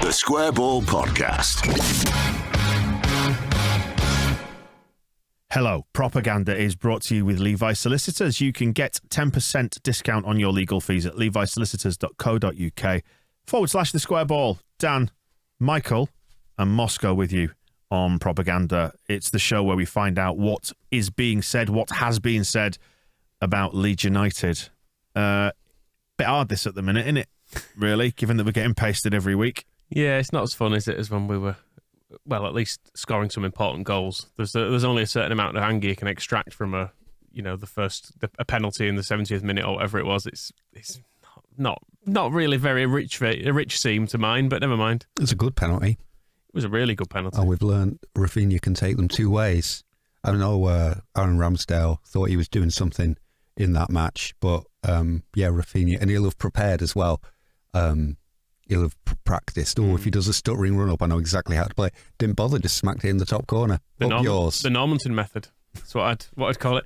The Square Ball Podcast. Hello, Propaganda is brought to you with Levi Solicitors. You can get 10% discount on your legal fees at levisolicitors.co.uk/The Square Ball. Dan, Michael and Moscow with you on Propaganda. It's the show where we find out what is being said, what has been said about Leeds United. Bit hard this at the minute, isn't it? Really, given that we're getting pasted every week. Yeah, it's not as fun, is it, as when we were, well, at least scoring some important goals. There's only a certain amount of anger you can extract from a penalty in the 70th minute or whatever it was. It's not really very a rich seam to mine, but never mind. It was a good penalty. It was a really good penalty. And we've learned Rafinha can take them two ways. I don't know, Aaron Ramsdale thought he was doing something in that match, but Rafinha, and he'll have prepared as well. He'll have practiced. Or if he does a stuttering run-up, I know exactly how to play. Didn't bother, just smacked it in the top corner. Yours. The Normanton method. That's what I'd call it.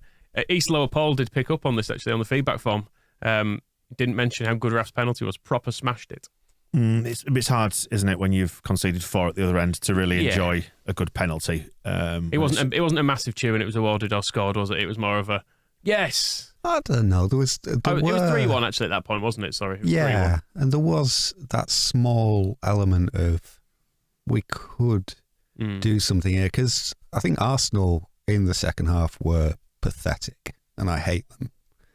East Lower Paul did pick up on this, actually, on the feedback form. Didn't mention how good Raf's penalty was. Proper smashed it. It's hard, isn't it, when you've conceded 4 at the other end to really enjoy a good penalty. It wasn't a massive chew and it was awarded or scored, was it? It was more of a, yes! I don't know. It was 3-1 actually at that point, wasn't it? Sorry. It was 3-1. And there was that small element of we could do something here, because I think Arsenal in the second half were pathetic, and I hate them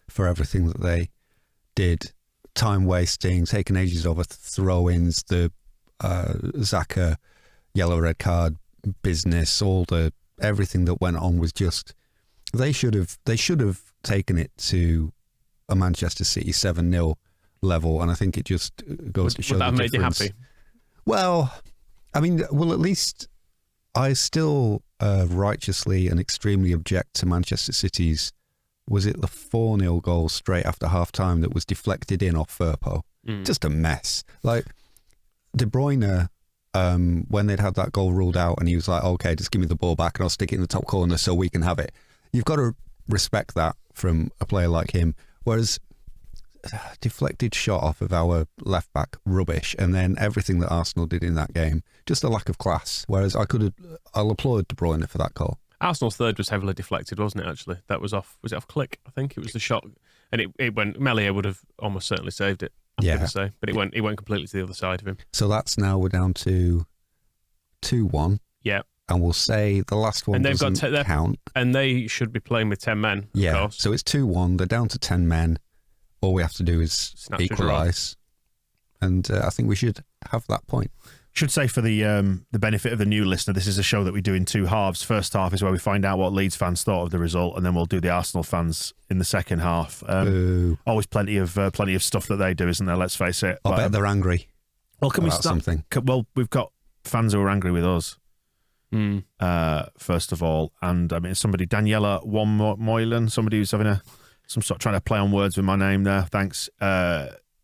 for everything that they did. Time wasting, taking ages over throw-ins, the Xhaka yellow-red card business, everything that went on was just. They should have taken it to a Manchester City 7-0 level, and I think it just goes to show the difference. Would that have made you happy? Well, I mean, at least I still righteously and extremely object to Manchester City's, was it the 4-0 goal straight after half-time that was deflected in off Firpo? Just a mess. Like, De Bruyne, when they'd had that goal ruled out and he was like, okay, just give me the ball back and I'll stick it in the top corner so we can have it. You've got to respect that from a player like him. Whereas deflected shot off of our left back, rubbish, and then everything that Arsenal did in that game, just a lack of class. Whereas I'll applaud De Bruyne for that goal. Arsenal's third was heavily deflected, wasn't it? Actually, that was off. Was it off Click? I think it was the shot, and it went. Melier would have almost certainly saved it. I'm going to say, but it went completely to the other side of him. So that's now we're down to 2-1. Yeah. And we'll say the last one doesn't count. And they should be playing with 10 men, of course. So it's 2-1. They're down to 10 men. All we have to do is equalise. And I think we should have that point. Should say for the benefit of the new listener, this is a show that we do in 2 halves. First half is where we find out what Leeds fans thought of the result, and then we'll do the Arsenal fans in the second half. Always plenty of stuff that they do, isn't there? Let's face it. I bet they're angry. Well, can we start something? Well, we've got fans who are angry with us. First of all, and I mean somebody, Daniela Moylan, somebody who's having some sort of trying to play on words with my name there. Thanks.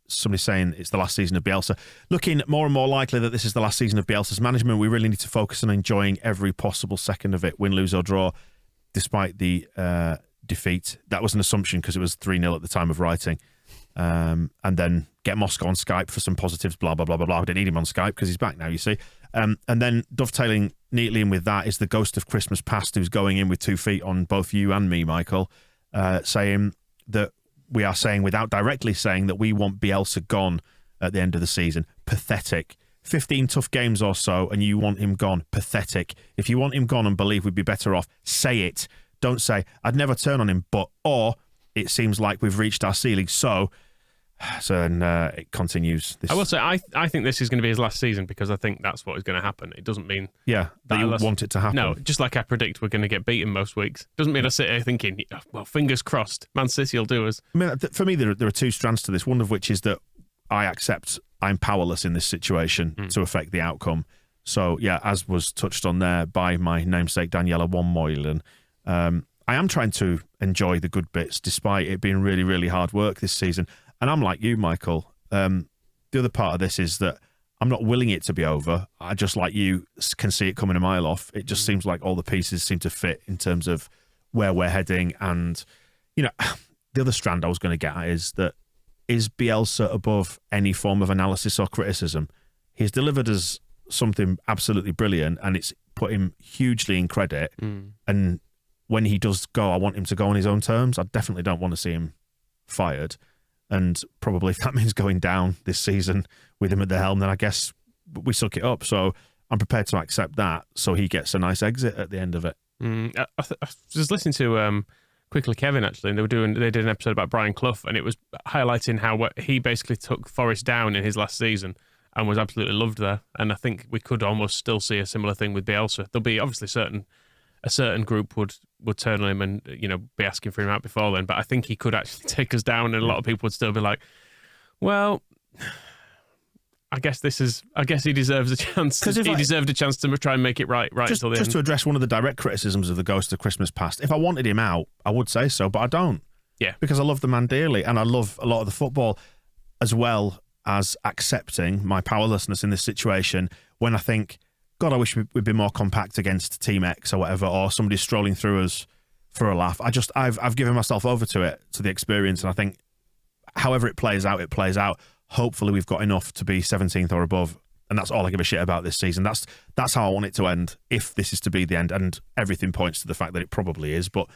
Somebody saying it's the last season of Bielsa. Looking more and more likely that this is the last season of Bielsa's management. We really need to focus on enjoying every possible second of it, win, lose or draw, despite the defeat. That was an assumption because it was 3-0 at the time of writing. And then get Moscow on Skype for some positives, blah, blah, blah, blah, blah. We didn't need him on Skype because he's back now, you see. And then dovetailing neatly in with that is the ghost of Christmas past who's going in with 2 feet on both you and me, Michael, saying that we are saying, without directly saying, that we want Bielsa gone at the end of the season. Pathetic. 15 tough games or so and you want him gone. Pathetic. If you want him gone and believe we'd be better off, say it. Don't say, I'd never turn on him, or it seems like we've reached our ceiling. So it continues. I will say, I think this is going to be his last season because I think that's what is going to happen. It doesn't mean... Yeah, that you want it to happen. No, just like I predict we're going to get beaten most weeks. Doesn't mean I sit here thinking, well, fingers crossed, Man City will do us. I mean, for me, there are 2 strands to this, one of which is that I accept I'm powerless in this situation to affect the outcome. So, yeah, as was touched on there by my namesake, Daniela Moylan, I am trying to enjoy the good bits despite it being really, really hard work this season. And I'm like you, Michael. The other part of this is that I'm not willing it to be over. I just, like you, can see it coming a mile off. It just seems like all the pieces seem to fit in terms of where we're heading. And, the other strand I was going to get at is that, is Bielsa above any form of analysis or criticism? he's delivered us something absolutely brilliant, and it's put him hugely in credit. And when he does go, I want him to go on his own terms. I definitely don't want to see him fired. And probably if that means going down this season with him at the helm, then I guess we suck it up. So I'm prepared to accept that, so he gets a nice exit at the end of it. I was listening to Quickly Kevin, actually, and they did an episode about Brian Clough, and it was highlighting how he basically took Forest down in his last season and was absolutely loved there. And I think we could almost still see a similar thing with Bielsa. There'll be obviously a certain group would turn on him and be asking for him out before then, but I think he could actually take us down, and a lot of people would still be like, well, I guess he deserves a chance. He deserved a chance to try and make it right just, until the end. Just to address one of the direct criticisms of the Ghost of Christmas Past, if I wanted him out, I would say so, but I don't. Yeah. Because I love the man dearly, and I love a lot of the football, as well as accepting my powerlessness in this situation when I think, God, I wish we'd been more compact against Team X or whatever, or somebody strolling through us for a laugh. I've given myself over to it, to the experience, and I think however it plays out, it plays out. Hopefully we've got enough to be 17th or above, and that's all I give a shit about this season. That's how I want it to end, if this is to be the end, and everything points to the fact that it probably is, but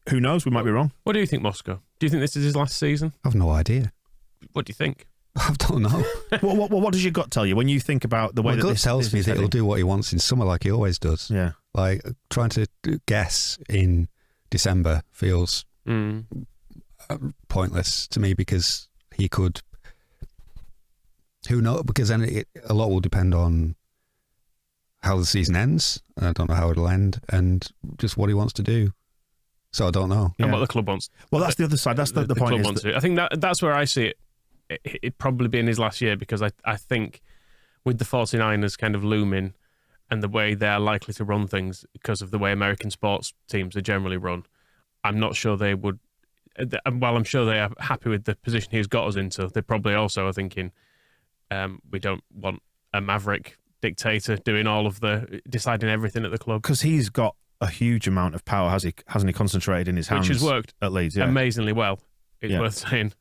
who knows, we might be wrong. What do you think, Moscow? Do you think this is his last season? I've no idea. What do you think? I don't know. What does your gut tell you when you think about the way My that gut this tells me that he'll do what he wants in summer, like he always does. Yeah. Like trying to guess in December feels pointless to me, because he could. Who knows? Because then a lot will depend on how the season ends. I don't know how it'll end, and just what he wants to do. So I don't know. And what the club wants. Well, that's the other side. That's the point. Club wants to. I think that's where I see it. It'd probably be in his last year, because I think with the 49ers kind of looming and the way they're likely to run things because of the way American sports teams are generally run, I'm not sure they would. While I'm sure they are happy with the position he's got us into, they probably also are thinking, we don't want a maverick dictator doing all of deciding everything at the club. Because he's got a huge amount of power, hasn't he? Concentrated in his hands, which has worked at Leeds, amazingly well. It's worth saying.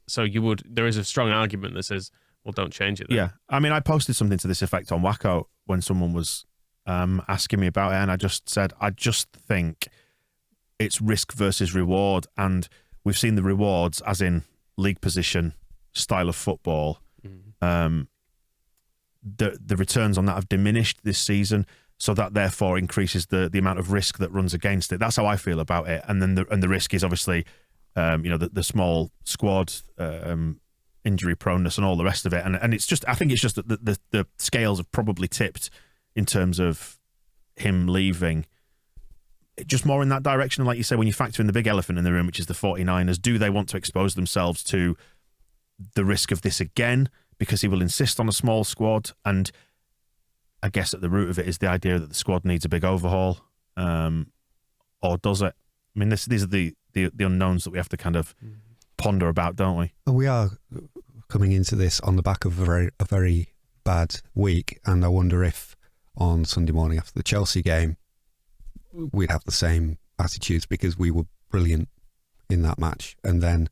So there is a strong argument that says, well, don't change it then. Yeah. I mean, I posted something to this effect on Wacko when someone was asking me about it, and I just said, I just think it's risk versus reward, and we've seen the rewards, as in league position, style of football. The returns on that have diminished this season, so that therefore increases the amount of risk that runs against it. That's how I feel about it. And then the risk is obviously the small squad, injury proneness and all the rest of it. And it's just, I think it's just that the scales have probably tipped in terms of him leaving. Just more in that direction. And like you say, when you factor in the big elephant in the room, which is the 49ers, do they want to expose themselves to the risk of this again? Because he will insist on a small squad. And I guess at the root of it is the idea that the squad needs a big overhaul. Or does it? I mean, these are the unknowns that we have to kind of ponder about, don't we? We are coming into this on the back of a very bad week, and I wonder if on Sunday morning after the Chelsea game we'd have the same attitudes, because we were brilliant in that match. And then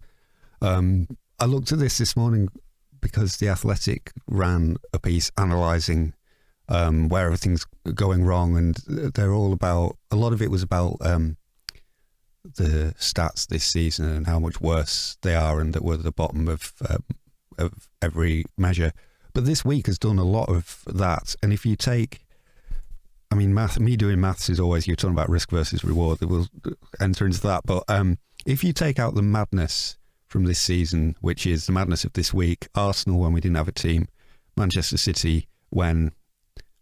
I looked at this morning because The Athletic ran a piece analysing where everything's going wrong, and they're all about, a lot of it was about the stats this season and how much worse they are, and that we're at the bottom of every measure. But this week has done a lot of that. And if you take, I mean, me doing maths is always, you're talking about risk versus reward. We'll enter into that. But if you take out the madness from this season, which is the madness of this week, Arsenal when we didn't have a team, Manchester City when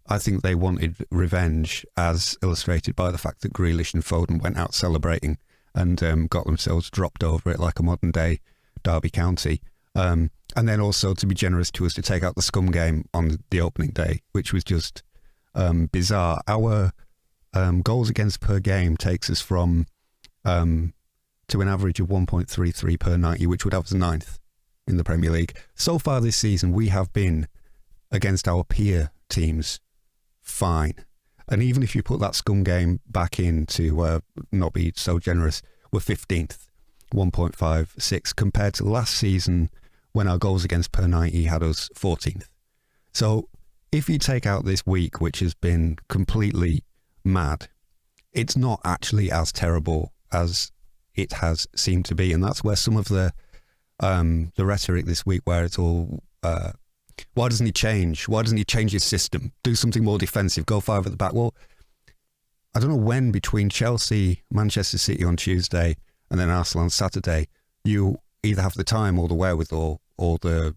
I think they wanted revenge, as illustrated by the fact that Grealish and Foden went out celebrating and got themselves dropped over it like a modern day Derby County. And then also, to be generous to us, to take out the scum game on the opening day, which was just bizarre. Our goals against per game takes us from to an average of 1.33 per 90, which would have us 9th in the Premier League. So far this season, we have been, against our peer teams, fine. And even if you put that scum game back in to not be so generous, we're 15th, 1.56, compared to last season when our goals against per 90 had us 14th. So if you take out this week, which has been completely mad, it's not actually as terrible as it has seemed to be. And that's where some of the rhetoric this week, where it's all, why doesn't he change? Why doesn't he change his system? Do something more defensive, go 5 at the back. Well, I don't know when between Chelsea, Manchester City on Tuesday and then Arsenal on Saturday, you either have the time or the wherewithal or the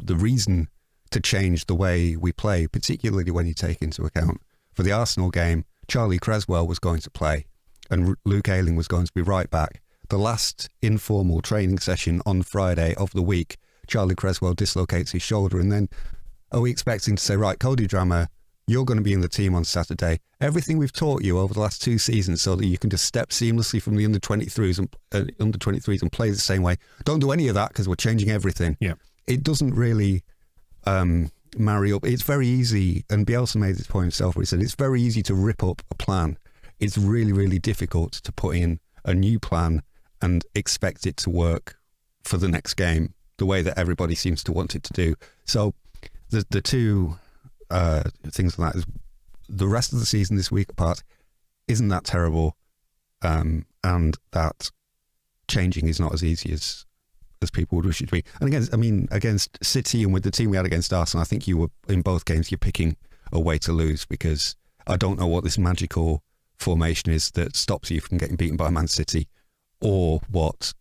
reason to change the way we play, particularly when you take into account for the Arsenal game, Charlie Creswell was going to play and Luke Ayling was going to be right back. The last informal training session on Friday of the week, Charlie Creswell dislocates his shoulder, and then are we expecting to say, right, Cody Drammer, you're going to be in the team on Saturday. Everything we've taught you over the last 2 seasons so that you can just step seamlessly from the under-23s and play the same way. Don't do any of that because we're changing everything. Yeah. It doesn't really marry up. It's very easy, and Bielsa made this point himself where he said it's very easy to rip up a plan. It's really, really difficult to put in a new plan and expect it to work for the next game the way that everybody seems to want it to do. So the two things like that is the rest of the season this week apart isn't that terrible, and that changing is not as easy as people would wish it to be. And against City and with the team we had against Arsenal, I think you were in both games you're picking a way to lose, because I don't know what this magical formation is that stops you from getting beaten by Man City, or what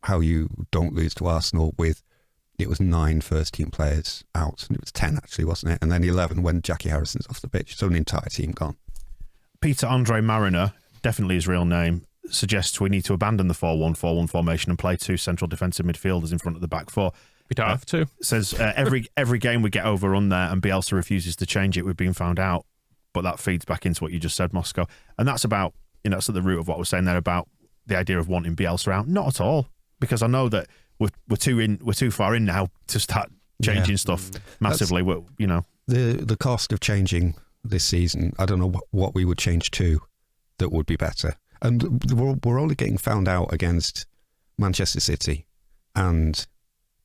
how you don't lose to Arsenal with, it was 9 first-team players out, and it was 10 actually, wasn't it? And then 11 when Jackie Harrison's off the pitch, so an entire team gone. Peter Andre Mariner, definitely his real name, suggests we need to abandon the 4-1-4-1 formation and play 2 central defensive midfielders in front of the back 4. We don't have to. Says every game we get overrun there and Bielsa refuses to change it, we've been found out. But that feeds back into what you just said, Moscow. And that's about, that's at the root of what I was saying there about the idea of wanting Bielsa out. Not at all, because I know that we're too far in now to start changing stuff massively. The cost of changing this season, I don't know what we would change to that would be better. And we're only getting found out against Manchester City and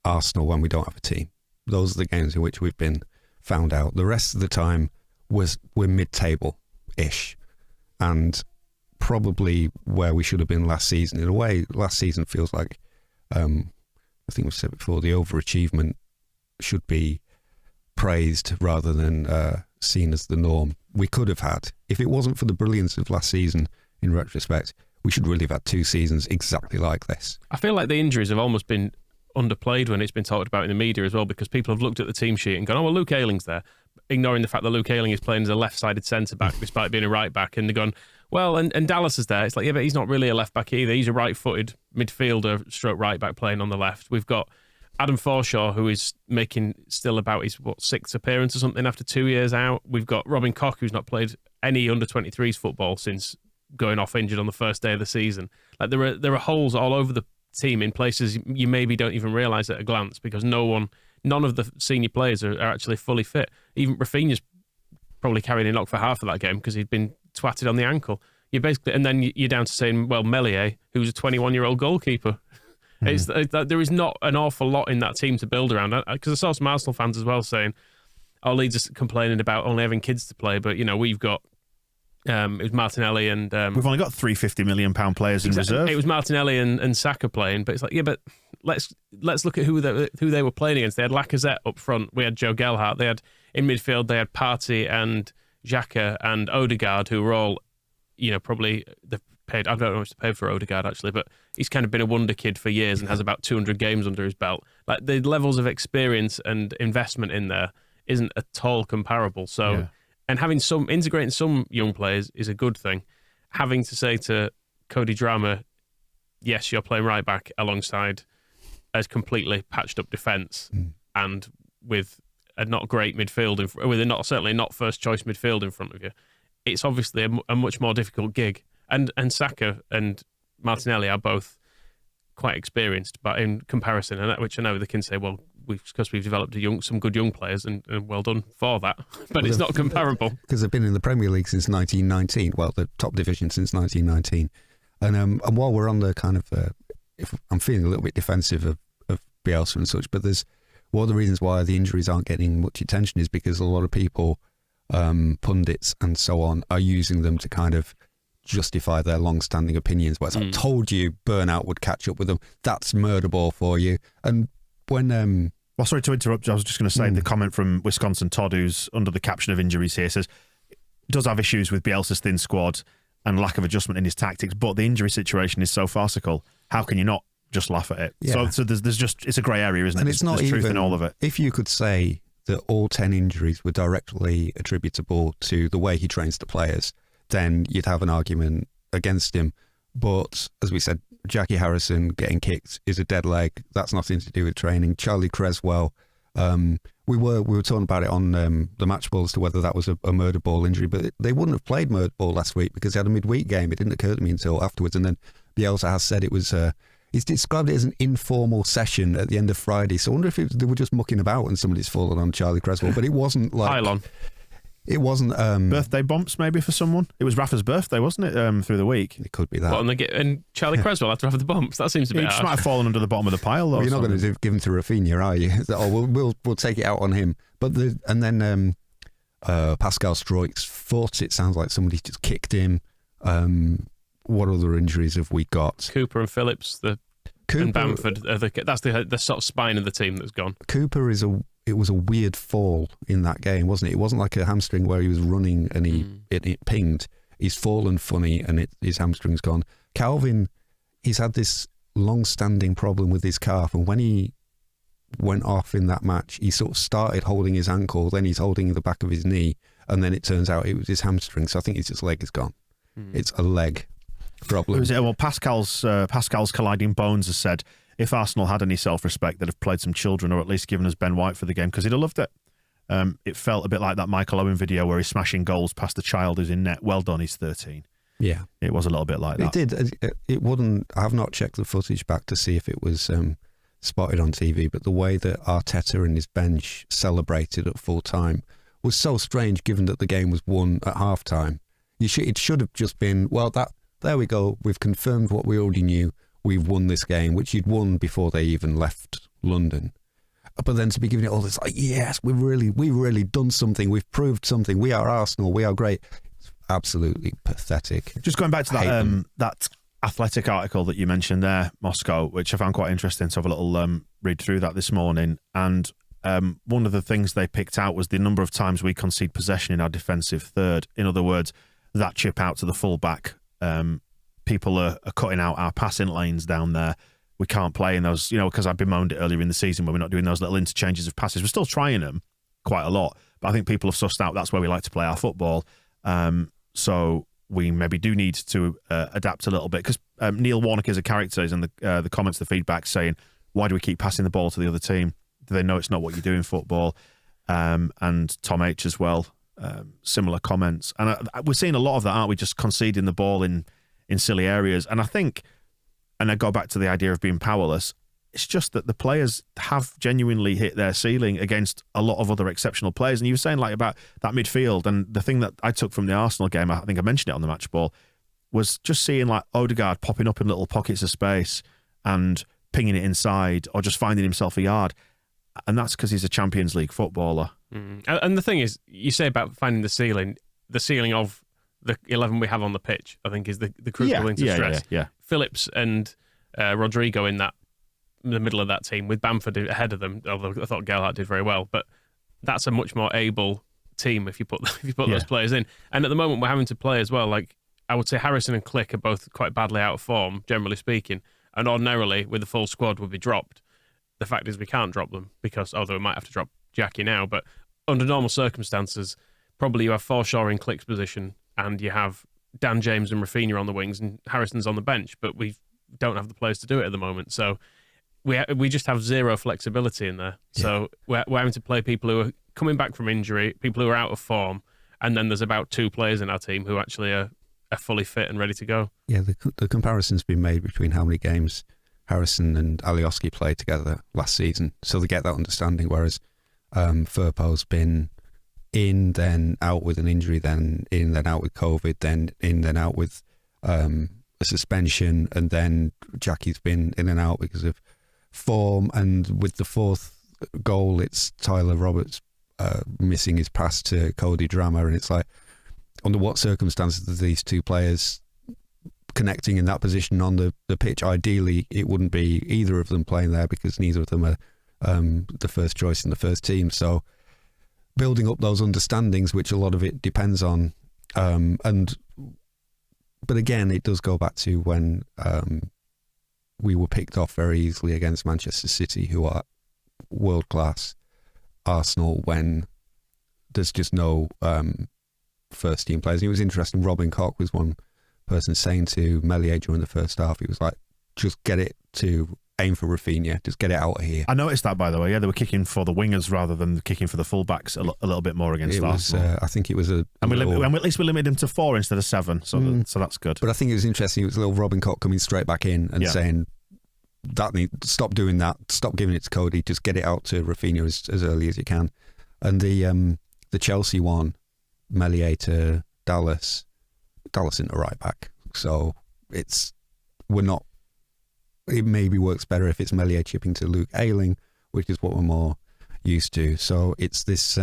Arsenal when we don't have a team. Those are the games in which we've been found out. The rest of the time we're mid-table-ish, and probably where we should have been last season. In a way, last season feels like, I think we've said before, the overachievement should be praised rather than seen as the norm. We could have had, if it wasn't for the brilliance of last season, in retrospect, we should really have had 2 seasons exactly like this. I feel like the injuries have almost been underplayed when it's been talked about in the media as well, because people have looked at the team sheet and gone, oh, well, Luke Ayling's there, ignoring the fact that Luke Ayling is playing as a left-sided centre-back despite being a right-back, and they're gone, well, and Dallas is there. It's like, yeah, but he's not really a left-back either. He's a right-footed midfielder stroke right-back playing on the left. We've got Adam Forshaw, who is making still about his 6th appearance or something after 2 years out. We've got Robin Koch, who's not played any under-23s football since going off injured on the first day of the season. Like there are holes all over the team in places you maybe don't even realise at a glance, because none of the senior players are actually fully fit. Even Rafinha's probably carrying a knock for half of that game because he'd been twatted on the ankle. And then you're down to saying, well, Meslier, who's a 21-year-old goalkeeper. There is not an awful lot in that team to build around. Because I saw some Arsenal fans as well saying, oh, Leeds are complaining about only having kids to play, but we've got it was Martinelli and we've only got 3 £50 million players in reserve. It was Martinelli and Saka playing, but it's like, yeah, but let's look at who they were playing against. They had Lacazette up front. We had Joe Gelhardt. They had in midfield. They had Partey and Xhaka and Odegaard, who were all, probably they've paid. I don't know how much to pay for Odegaard actually, but he's kind of been a wonder kid for years and has about 200 games under his belt. Like the levels of experience and investment in there isn't at all comparable. So. Yeah. And integrating some young players is a good thing. Having to say to Cody Drammer, yes, you're playing right back alongside a completely patched up defence and with a not great midfield, certainly not first choice midfield in front of you. It's obviously a much more difficult gig. And Saka and Martinelli are both quite experienced, but in comparison, and which I know they can say, well, because we've developed some good young players, and well done for that. But it's not comparable. Because they've been in the Premier League since 1919, well, the top division since 1919. And while we're on the kind of, if I'm feeling a little bit defensive of Bielsa and such, but one of the reasons why the injuries aren't getting much attention is because a lot of people, pundits and so on, are using them to kind of justify their long-standing opinions. Where it's I told you burnout would catch up with them. That's murder ball for you. And when well, sorry to interrupt. I was just going to say the comment from Wisconsin Todd, who's under the caption of injuries here, says does have issues with Bielsa's thin squad and lack of adjustment in his tactics, but the injury situation is so farcical. How can you not just laugh at it? Yeah. So there's just, it's a grey area, isn't it? And it's not there's even truth in all of it. If you could say that all 10 injuries were directly attributable to the way he trains the players, then you'd have an argument against him. But as we said, Jackie Harrison getting kicked is a dead leg. That's nothing to do with training. Charlie Creswell, we were talking about it on the match ball as to whether that was a murder ball injury, but they wouldn't have played murder ball last week because they had a midweek game. It didn't occur to me until afterwards. And then Bielsa has said it was he's described it as an informal session at the end of Friday. So I wonder if they were just mucking about and somebody's fallen on Charlie Creswell, but it wasn't like Pylon. It wasn't birthday bumps maybe for someone. It was Rafa's birthday, wasn't it? Through the week. It could be that. Well, and Charlie Creswell had to have the bumps. That seems a bit He just harsh. might have fallen under the bottom of the pile. Well, you're not going to give him to Rafinha, are you? We'll take it out on him. But then Pascal Stroik's foot. It sounds like somebody just kicked him. What other injuries have we got? Cooper and Phillips, and Bamford. That's the sort of spine of the team that's gone. Cooper it was a weird fall in that game, wasn't it? It wasn't like a hamstring where he was running and it pinged. He's fallen funny and his hamstring's gone. Calvin, he's had this long-standing problem with his calf, and when he went off in that match, he sort of started holding his ankle, then he's holding the back of his knee, and then it turns out it was his hamstring. So I think his leg is gone. It's a leg problem. Well, Pascal's colliding bones has said, if Arsenal had any self-respect, they'd have played some children or at least given us Ben White for the game because he'd have loved it. It felt a bit like that Michael Owen video where he's smashing goals past the child who's in net. Well done, he's 13. Yeah. It was a little bit like that. It did. It wouldn't. I have not checked the footage back to see if it was spotted on TV, but the way that Arteta and his bench celebrated at full time was so strange given that the game was won at half time. It should have just been, well, there we go. We've confirmed what we already knew. We've won this game, which you'd won before they even left London. But then to be giving it all this, like, yes, we've really done something. We've proved something. We are Arsenal. We are great. It's absolutely pathetic. Just going back to that Athletic article that you mentioned there, Moscow, which I found quite interesting to have a little read through that this morning. And one of the things they picked out was the number of times we concede possession in our defensive third. In other words, that chip out to the fullback. People are cutting out our passing lanes down there. We can't play in those, because I bemoaned it earlier in the season when we're not doing those little interchanges of passes. We're still trying them quite a lot, but I think people have sussed out that's where we like to play our football. So we maybe do need to adapt a little bit because Neil Warnock is a character is in the comments, the feedback saying, why do we keep passing the ball to the other team? Do they know it's not what you do in football? And Tom H as well, similar comments. And we're seeing a lot of that, aren't we? Just conceding the ball in silly areas. And I think, and I go back to the idea of being powerless, it's just that the players have genuinely hit their ceiling against a lot of other exceptional players. And you were saying like about that midfield, and the thing that I took from the Arsenal game, I think I mentioned it on the match ball, was just seeing like Odegaard popping up in little pockets of space and pinging it inside or just finding himself a yard. And that's because he's a Champions League footballer. And the thing is, you say about finding the ceiling of the 11 we have on the pitch, I think is the crucial thing to stress. Yeah. Phillips and Rodrigo in the middle of that team with Bamford ahead of them, although I thought Gerhardt did very well, but that's a much more able team if you put those players in. And at the moment we're having to play as well, like I would say Harrison and Click are both quite badly out of form, generally speaking, and ordinarily with the full squad would be dropped. The fact is we can't drop them because, although we might have to drop Jackie now, but under normal circumstances, probably you have Forshaw in Click's position and you have Dan James and Rafinha on the wings and Harrison's on the bench, but we don't have the players to do it at the moment. So we just have zero flexibility in there. Yeah. So we're having to play people who are coming back from injury, people who are out of form, and then there's about 2 players in our team who actually are fully fit and ready to go. Yeah, the comparison's been made between how many games Harrison and Alioski played together last season, so they get that understanding, whereas Firpo's been in, then out with an injury, then in, then out with COVID, then in, then out with a suspension, and then Jackie's been in and out because of form, and with the fourth goal, it's Tyler Roberts missing his pass to Cody Drammer, and it's like, under what circumstances are these two players connecting in that position on the pitch? Ideally, it wouldn't be either of them playing there because neither of them are the first choice in the first team. So building up those understandings, which a lot of it depends on, but again, it does go back to when we were picked off very easily against Manchester City, who are world class, Arsenal, when there's just no first team players. And it was interesting, Robin Koch was one person saying to Meslier during the first half, he was like, just get it to aim for Rafinha, just get it out of here. I noticed that, by the way. Yeah, they were kicking for the wingers rather than kicking for the fullbacks a little bit more against Arsenal. I think it was and at least we limited him to 4 instead of 7, so that's good. But I think it was interesting. It was a little Robin Koch coming straight back in and saying, stop doing that, stop giving it to Cody, just get it out to Rafinha as early as you can. And the Chelsea one, Meslier to Dallas isn't a right back, so it maybe works better if it's Meslier chipping to Luke Ayling, which is what we're more used to. So it's this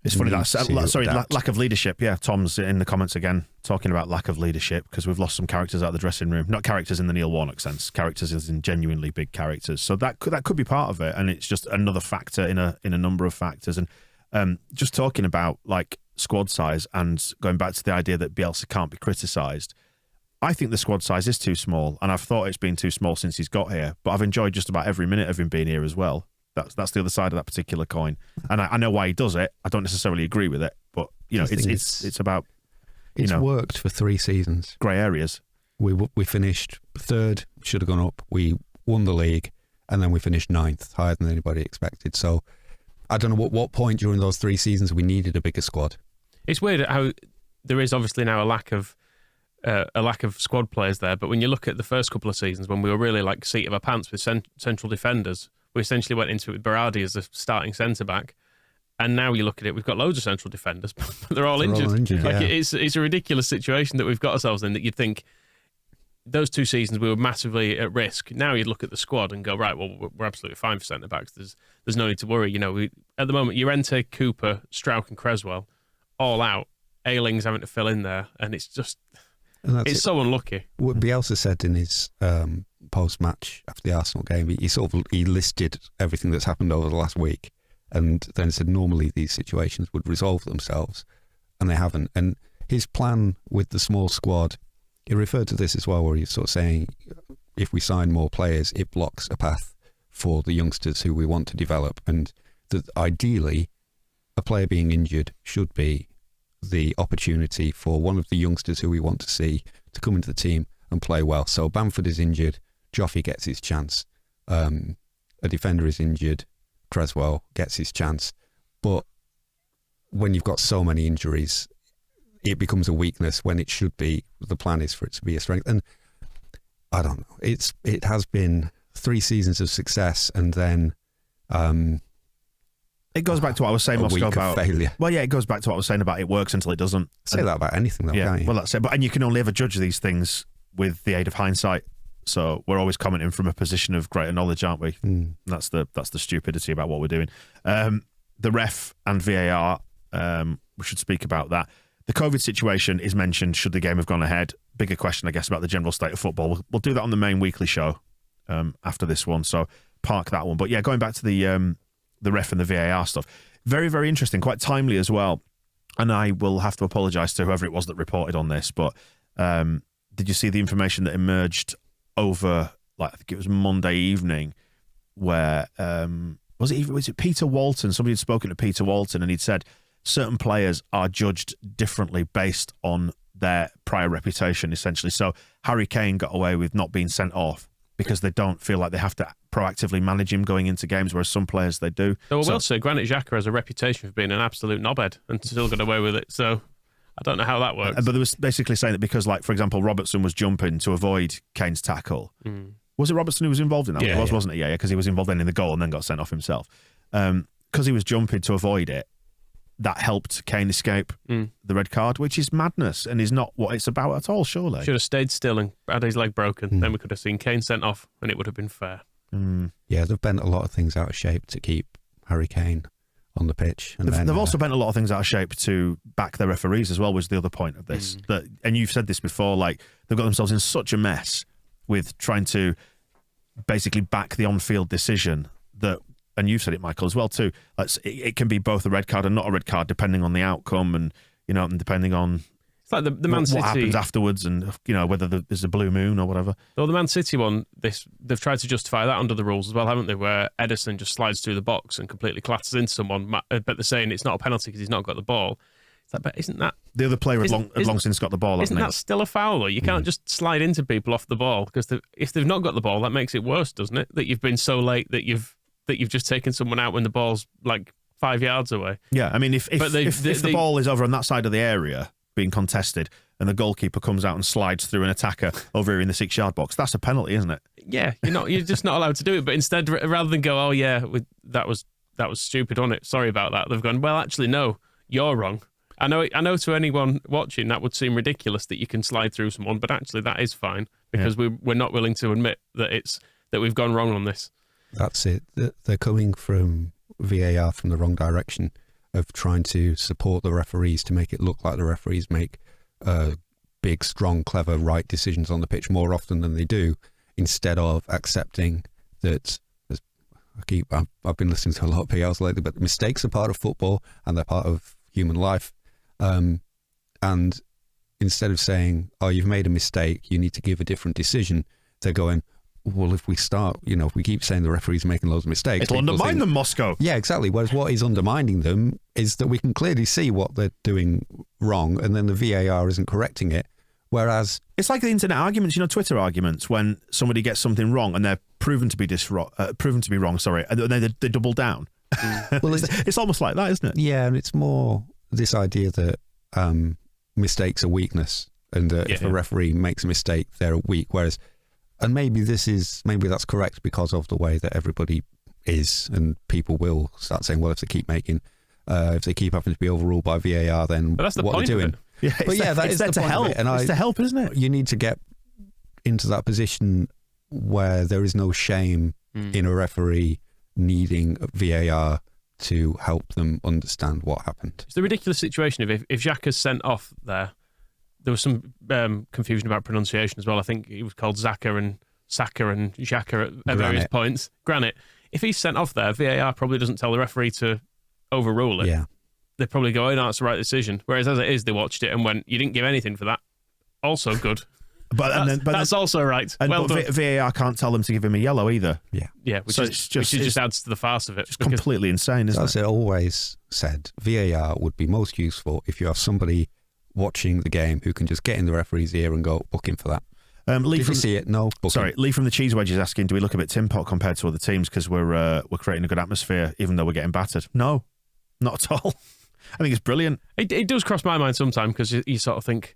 it's funny that lack of leadership. Yeah, Tom's in the comments again talking about lack of leadership because we've lost some characters out of the dressing room. Not characters in the Neil Warnock sense, characters as in genuinely big characters. So that could be part of it, and it's just another factor in a number of factors. And just talking about like squad size and going back to the idea that Bielsa can't be criticised, I think the squad size is too small, and I've thought it's been too small since he's got here. But I've enjoyed just about every minute of him being here as well. That's the other side of that particular coin, and I know why he does it. I don't necessarily agree with it, but it's about worked for 3 seasons. Grey areas. We finished 3rd, should have gone up. We won the league, and then we finished 9th, higher than anybody expected. So I don't know what point during those 3 seasons we needed a bigger squad. It's weird how there is obviously now a lack of squad players there, but when you look at the first couple of seasons when we were really like seat of our pants with central defenders, we essentially went into it with Berardi as the starting centre back, and now you look at it, we've got loads of central defenders, but they're all injured. Yeah. It's a ridiculous situation that we've got ourselves in, that you'd think those 2 seasons we were massively at risk. Now you'd look at the squad and go, right, well, we're absolutely fine for centre backs. There's no need to worry. At the moment, Llorente, Cooper, Strauch, and Creswell all out. Ayling's having to fill in there, and it's just. It's so unlucky. What Bielsa said in his post-match after the Arsenal game, he listed everything that's happened over the last week, and then said normally these situations would resolve themselves, and they haven't. And his plan with the small squad, he referred to this as well, where he's sort of saying, if we sign more players, it blocks a path for the youngsters who we want to develop, and that ideally, a player being injured should be the opportunity for one of the youngsters who we want to see to come into the team and play well. So Bamford is injured, Joffy gets his chance. A defender is injured, Creswell gets his chance. But when you've got so many injuries, it becomes a weakness when it should be, the plan is for it to be a strength. And I don't know, it has been 3 seasons of success, and then it goes back to what I was saying, Moscow, about failure. Well, yeah, it goes back to what I was saying about it works until it doesn't. Say that about anything, though, can't you? Well, that's it. And you can only ever judge these things with the aid of hindsight. So we're always commenting from a position of greater knowledge, aren't we? That's the stupidity about what we're doing. The ref and VAR, we should speak about that. The COVID situation is mentioned. Should the game have gone ahead? Bigger question, I guess, about the general state of football. We'll do that on the main weekly show after this one. So park that one. But yeah, going back to the ref and the VAR stuff. Very, very interesting, quite timely as well. And I will have to apologise to whoever it was that reported on this, but did you see the information that emerged over, I think it was Monday evening, where, was it Peter Walton? Somebody had spoken to Peter Walton and he'd said certain players are judged differently based on their prior reputation, essentially. So Harry Kane got away with not being sent off because they don't feel like they have to proactively manage him going into games, whereas some players they do. So I will say, Granit Xhaka has a reputation for being an absolute knobhead and still got away with it. So I don't know how that works. But they was basically saying that because, for example, Robertson was jumping to avoid Kane's tackle. Was it Robertson who was involved in that? Yeah, it was, wasn't it? Yeah, because he was involved in the goal and then got sent off himself. Because he was jumping to avoid it, that helped Kane escape the red card, which is madness and is not what it's about at all, surely. Should have stayed still and had his leg broken. Then we could have seen Kane sent off and it would have been fair. Yeah, they've bent a lot of things out of shape to keep Harry Kane on the pitch. And they've also bent a lot of things out of shape to back their referees as well, was the other point of this. And you've said this before, like they've got themselves in such a mess with trying to basically back the on-field decision that, and you've said it, Michael, as well too, like, it can be both a red card and not a red card depending on the outcome and, and depending on it's like the Man City, what happens afterwards and, whether there's a blue moon or whatever. Well, the Man City one, they've tried to justify that under the rules as well, haven't they? Where Ederson just slides through the box and completely clatters into someone, but they're saying it's not a penalty because he's not got the ball. It's like, but isn't that... The other player had long since got the ball, isn't that still a foul, though? You can't just slide into people off the ball, because if they've not got the ball, that makes it worse, doesn't it? That you've been so late that you've just taken someone out when the ball's like 5 yards away. Yeah, I mean, if the ball is over on that side of the area being contested and the goalkeeper comes out and slides through an attacker over here in the 6-yard box, that's a penalty, isn't it? Yeah, you're just not allowed to do it. But instead, rather than go, oh yeah, that was stupid on it, sorry about that, they've gone, well, actually, no, you're wrong. I know to anyone watching that would seem ridiculous that you can slide through someone, but actually that is fine, because we're not willing to admit that we've gone wrong on this. That's it. They're coming from VAR from the wrong direction of trying to support the referees to make it look like the referees make big, strong, clever, right decisions on the pitch more often than they do, instead of accepting that. I've been listening to a lot of PLs lately, but mistakes are part of football and they're part of human life. And instead of saying, oh, you've made a mistake, you need to give a different decision, they're going, well, if we keep saying the referee's making loads of mistakes, it'll undermine them, Moscow. Yeah, exactly. Whereas what is undermining them is that we can clearly see what they're doing wrong, and then the VAR isn't correcting it. Whereas it's like the internet arguments, Twitter arguments, when somebody gets something wrong and they're proven to be wrong. Sorry, and then they double down. Well, it's almost like that, isn't it? Yeah, and it's more this idea that mistakes are weakness, and that if a referee makes a mistake, they're weak. Whereas, and maybe that's correct because of the way that everybody is, and people will start saying, well, if they keep having to be overruled by VAR, then but that's the what point they're doing. Of it. Yeah, that is the point of it. It's to help, isn't it? You need to get into that position where there is no shame in a referee needing VAR to help them understand what happened. It's the ridiculous situation of if Xhaka's sent off there was some confusion about pronunciation as well. I think he was called Xhaka and Saka and Xhaka at various points. Granted, if he's sent off there, VAR probably doesn't tell the referee to overrule it. Yeah. They probably go, oh, no, that's the right decision. Whereas as it is, they watched it and went, you didn't give anything for that. Also good. But that's also right. Well done. VAR can't tell them to give him a yellow either. Yeah, which just adds to the farce of it. It's completely insane, isn't it? As I always said, VAR would be most useful if you have somebody watching the game who can just get in the referee's ear and go, book him for that. Lee Did you see it? No. Lee from the Cheese Wedge is asking, do we look a bit tin pot compared to other teams because we're creating a good atmosphere even though we're getting battered? No, not at all. I think it's brilliant. It does cross my mind sometimes because you sort of think,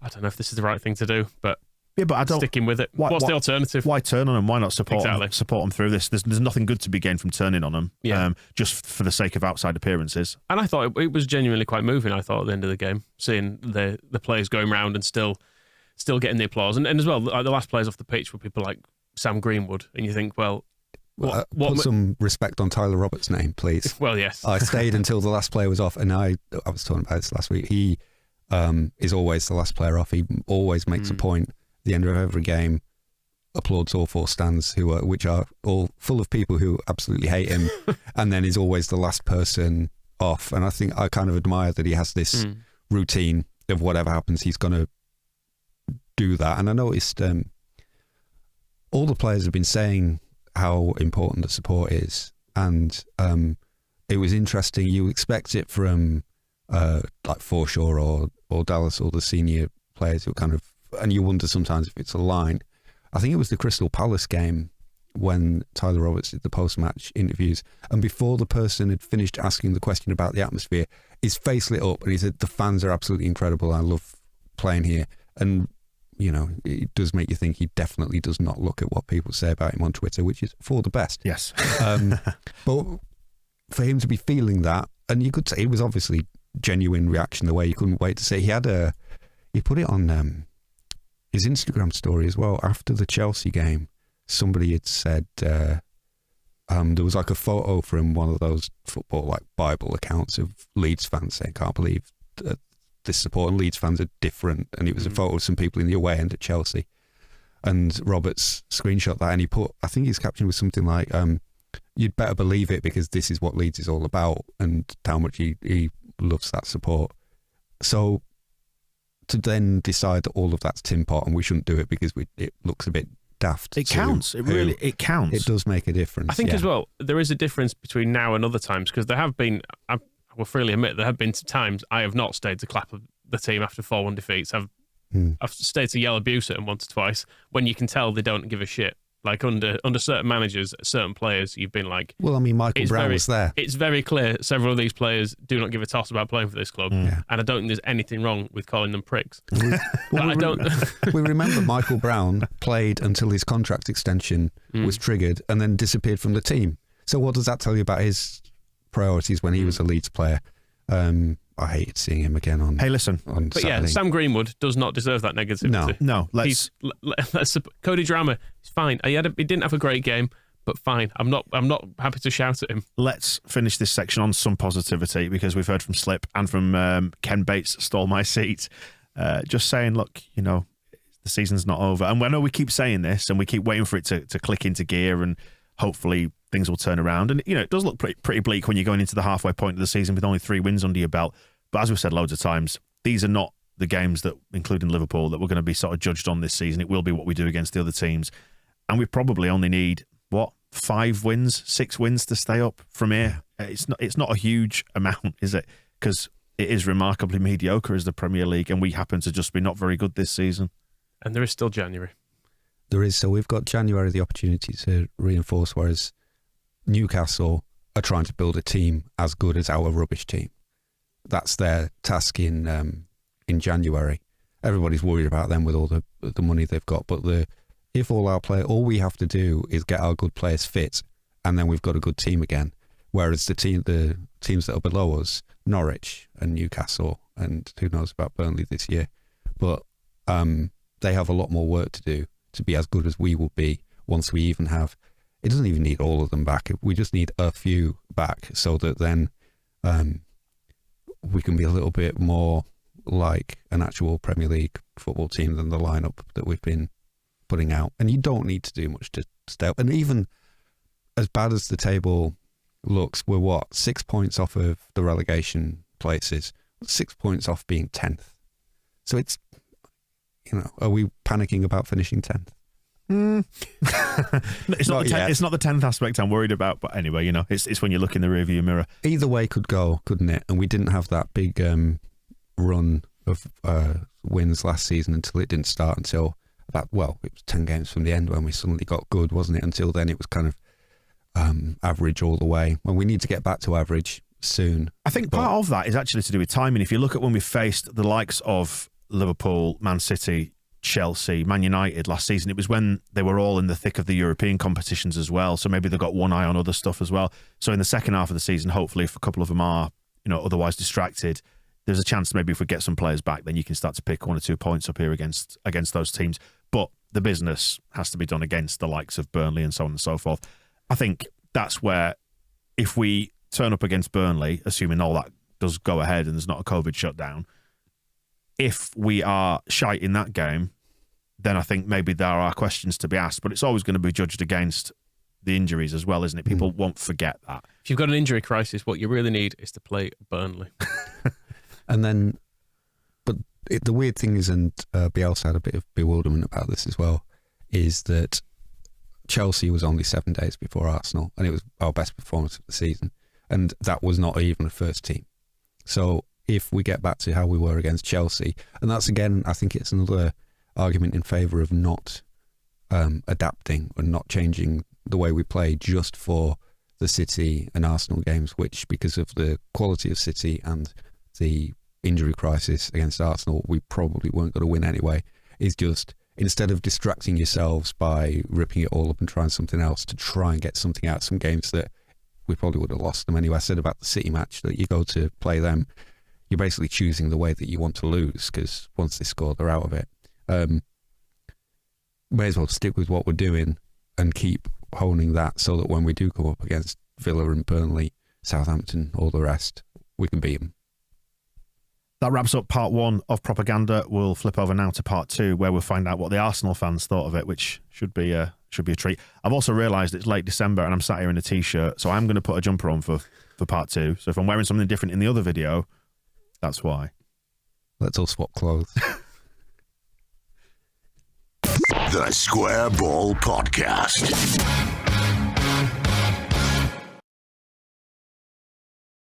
I don't know if this is the right thing to do, but I don't sticking with it. What's the alternative? Why turn on them? Why not support them through this? There's nothing good to be gained from turning on them, just for the sake of outside appearances. And I thought it was genuinely quite moving. I thought at the end of the game, seeing the players going round and still getting the applause, and as well, like the last players off the pitch were people like Sam Greenwood, and you think, well. Put some respect on Tyler Roberts' name, please. Well, yes. I stayed until the last player was off, and I was talking about this last week. He is always the last player off. He always makes a point at the end of every game, applauds all four stands, which are all full of people who absolutely hate him, and then is always the last person off. And I think I kind of admire that he has this routine of whatever happens, he's going to do that. And I noticed all the players have been saying how important the support is, and it was interesting. You expect it from like Forshaw or Dallas or the senior players who kind of, and you wonder sometimes if it's a line. I think it was the Crystal Palace game when Tyler Roberts did the post-match interviews, and before the person had finished asking the question about the atmosphere, his face lit up and he said, the fans are absolutely incredible, I love playing here. And it does make you think he definitely does not look at what people say about him on Twitter, which is for the best. Yes. But for him to be feeling that, and you could say it was obviously genuine reaction, the way you couldn't wait to say. He put it on his Instagram story as well. After the Chelsea game, somebody had said, I there was like a photo from one of those football like Bible accounts of Leeds fans saying, "Can't believe this support," and Leeds fans are different. And it was a photo of some people in the away end at Chelsea. And Roberts screenshot that, and he put, I think his caption was something like, "You'd better believe it because this is what Leeds is all about," and how much he loves that support. So to then decide that all of that's tin pot and we shouldn't do it because it looks a bit daft. It counts. It counts. It does make a difference. I think as well, there is a difference between now and other times, because there have been, I will freely admit, there have been times I have not stayed to clap the team after 4-1 defeats. I've stayed to yell abuse at them once or twice when you can tell they don't give a shit. Like under certain managers, certain players, you've been like... Well, I mean, Michael Brown was there. It's very clear several of these players do not give a toss about playing for this club. And I don't think there's anything wrong with calling them pricks. We remember Michael Brown played until his contract extension was triggered and then disappeared from the team. So what does that tell you about his priorities when he was a Leeds player? I hated seeing him again on. Hey, listen. On but Saturday. yeah, Sam Greenwood does not deserve that negativity. No. Cody Drammer, he's fine. He didn't have a great game, but fine. I'm not happy to shout at him. Let's finish this section on some positivity, because we've heard from Slip and from Ken Bates, stole my seat, just saying, look, the season's not over. And I know we keep saying this and we keep waiting for it to click into gear, and hopefully things will turn around. And it does look pretty bleak when you're going into the halfway point of the season with only 3 wins under your belt. But as we've said loads of times, these are not the games that, including Liverpool, that we're going to be sort of judged on this season. It will be what we do against the other teams. And we probably only need, 5 wins, 6 wins to stay up from here. It's not a huge amount, is it? Because it is remarkably mediocre as the Premier League, and we happen to just be not very good this season. And there is still January. There is. So we've got January the opportunity to reinforce, whereas Newcastle are trying to build a team as good as our rubbish team. That's their task in January. Everybody's worried about them with all the money they've got, but if all we have to do is get our good players fit, and then we've got a good team again. Whereas the teams that are below us, Norwich and Newcastle, and who knows about Burnley this year, but they have a lot more work to do to be as good as we will be once we even have. It doesn't even need all of them back. We just need a few back, so that then we can be a little bit more like an actual Premier League football team than the lineup that we've been putting out. And you don't need to do much to stay up. And even as bad as the table looks, we're 6 points off of the relegation places, 6 points off being 10th. So it's, are we panicking about finishing 10th? It's not the 10th aspect I'm worried about, but anyway, it's when you look in the rearview mirror. Either way could go, couldn't it? And we didn't have that big run of wins last season until it didn't start until it was 10 games from the end when we suddenly got good, wasn't it? Until then it was kind of average all the way. Well, we need to get back to average soon. I think part of that is actually to do with timing. If you look at when we faced the likes of Liverpool, Man City, Chelsea, Man United last season, it was when they were all in the thick of the European competitions as well. So maybe they've got one eye on other stuff as well. So in the second half of the season, hopefully if a couple of them are, otherwise distracted, there's a chance maybe if we get some players back, then you can start to pick 1 or 2 points up here against those teams. But the business has to be done against the likes of Burnley and so on and so forth. I think that's where, if we turn up against Burnley, assuming all that does go ahead and there's not a COVID shutdown, if we are shite in that game, then I think maybe there are questions to be asked. But it's always going to be judged against the injuries as well, isn't it? People won't forget that. If you've got an injury crisis, what you really need is to play Burnley. And then, but the weird thing is, and Bielsa had a bit of bewilderment about this as well, is that Chelsea was only 7 days before Arsenal, and it was our best performance of the season. And that was not even a first team. So if we get back to how we were against Chelsea, and that's again, I think it's another argument in favour of not adapting and not changing the way we play just for the City and Arsenal games, which, because of the quality of City and the injury crisis against Arsenal, we probably weren't going to win anyway, is just, instead of distracting yourselves by ripping it all up and trying something else, to try and get something out of some games that we probably would have lost them anyway. I said about the City match that you go to play them, you're basically choosing the way that you want to lose, because once they score, they're out of it. May as well stick with what we're doing and keep honing that so that when we do go up against Villa and Burnley, Southampton, all the rest, we can beat them. That wraps up part 1 of Propaganda. We'll flip over now to part 2, where we'll find out what the Arsenal fans thought of it, which should be a treat. I've also realised it's late December and I'm sat here in a t-shirt, so I'm going to put a jumper on for part 2. So if I'm wearing something different in the other video, that's why. Let's all swap clothes. The Square Ball Podcast.